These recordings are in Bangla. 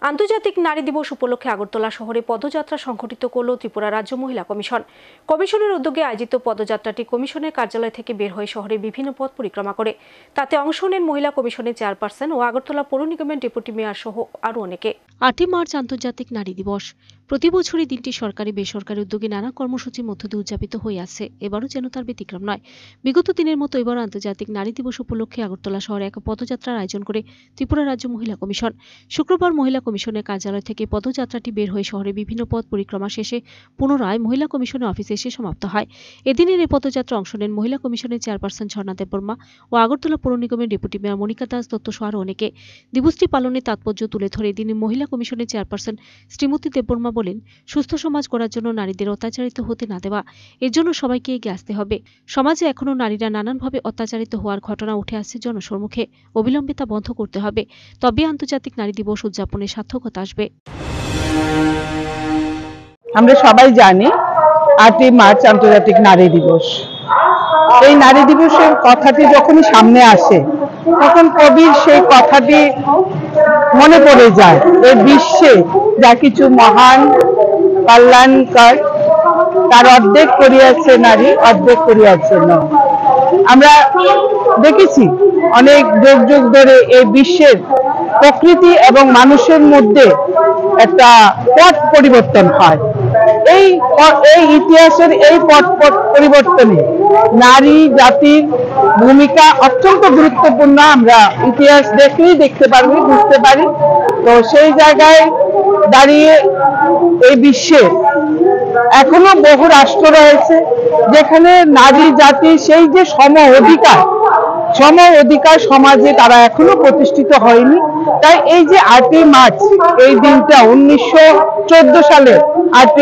আন্তর্জাতিক নারী দিবস উপলক্ষে আগরতলা শহরে পদযাত্রা সংঘটিত করল ত্রিপুরা রাজ্য মহিলা কমিশন। কমিশনের উদ্যোগে আয়োজিত পদযাত্রাটি কমিশনের কার্যালয় থেকে বের হয়ে শহরে বিভিন্ন পথ পরিক্রমা করে। তাতে অংশ নেন মহিলা কমিশনের চেয়ারপারসন ও আগরতলা পৌর নিগমের ডেপুটি মেয়র সহ আরও অনেকে। 8 মার্চ আন্তর্জাতিক নারী দিবস। প্রতি বছরই দিনটি সরকারি বেসরকারি উদ্যোগে নানা কর্মসূচির মধ্য দিয়ে উদযাপিত হয়ে আসছে। এবারও যেন তার ব্যতিক্রম নয়। বিগত দিনের মতো এবার আন্তর্জাতিক নারী দিবস উপলক্ষে আগরতলা শহরে এক পদযাত্রার আয়োজন করে ত্রিপুরা রাজ্য মহিলা কমিশন। শুক্রবার মহিলা কমিশনের কার্যালয় থেকে পদযাত্রাটি বের হয়ে শহরে বিভিন্ন পথ পরিক্রমা শেষে পুনরায় মহিলা কমিশনের অফিসে এসে সমাপ্ত হয়। এদিনের এই পদযাত্রা অংশ নেন মহিলা কমিশনের চেয়ারপারসন ঝর্ণা দেববর্মা ও আগরতলা পৌর নিগমের ডেপুটি মেয়র মনিকা দাস দত্ত সহ আরও অনেকে। দিবসটি পালনের তাৎপর্য তুলে ধরে এদিনের মহিলা কমিশনের চেয়ারপারসন শ্রীমতী দেববর্মা বলেন, সুস্থ সমাজ গড়ার জন্য নারীদের অত্যাচারিত হতে না দেওয়া, এর জন্য সবাইকে এগিয়ে আসতে হবে। সমাজে এখনও নারীরা নানানভাবে অত্যাচারিত হওয়ার ঘটনা উঠে আসছে জনসম্মুখে, অবিলম্বে তা বন্ধ করতে হবে, তবে আন্তর্জাতিক নারী দিবস উদযাপনের সার্থকতা আসবে। আমরা সবাই জানি 8 মার্চ আন্তর্জাতিক নারী দিবস। এই নারী দিবসের কথাটি যখনই সামনে আসে তখন কবির সেই কথাটি মনে পড়ে যায়। এই বিশ্বে যা কিছু মহান কল্যাণকর তার অর্ধেক করিয়াছে নারী, অর্ধেক করিয়াছে নর। আমরা দেখেছি অনেক যুগ যুগ ধরে এই বিশ্বের প্রকৃতি এবং মানুষের মধ্যে একটা পথ পরিবর্তন হয়। এই ইতিহাসের এই পথ পরিবর্তনে নারী জাতির ভূমিকা অত্যন্ত গুরুত্বপূর্ণ। আমরা ইতিহাস দেখলেই দেখতে পারি, বুঝতে পারি। তো সেই জায়গায় দাঁড়িয়ে এই বিশ্বে এখনো বহু রাষ্ট্র রয়েছে যেখানে নারী জাতির সেই যে সম অধিকার সমাজে তারা এখনো প্রতিষ্ঠিত হয়নি। তাই এই যে 8 মার্চ এই দিনটা 1914 সালে 8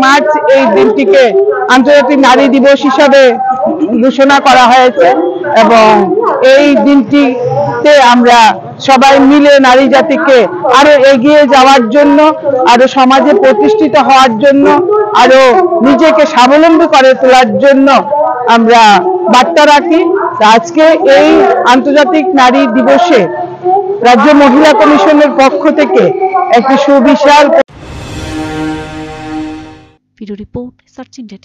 মার্চ এই দিনটিকে আন্তর্জাতিক নারী দিবস হিসাবে ঘোষণা করা হয়েছে এবং এই দিনটিতে আমরা সবাই মিলে নারী জাতিকে আরো এগিয়ে যাওয়ার জন্য, আরো সমাজে প্রতিষ্ঠিত হওয়ার জন্য, আরো নিজেকে স্বাবলম্বী করে তোলার জন্য আমরা বার্তা রাখি। আজকে এই আন্তর্জাতিক নারী দিবসে রাজ্য মহিলা কমিশনের পক্ষ থেকে একটি সুবিশাল ভিডিও রিপোর্ট সার্চ ইন্ডিয়া।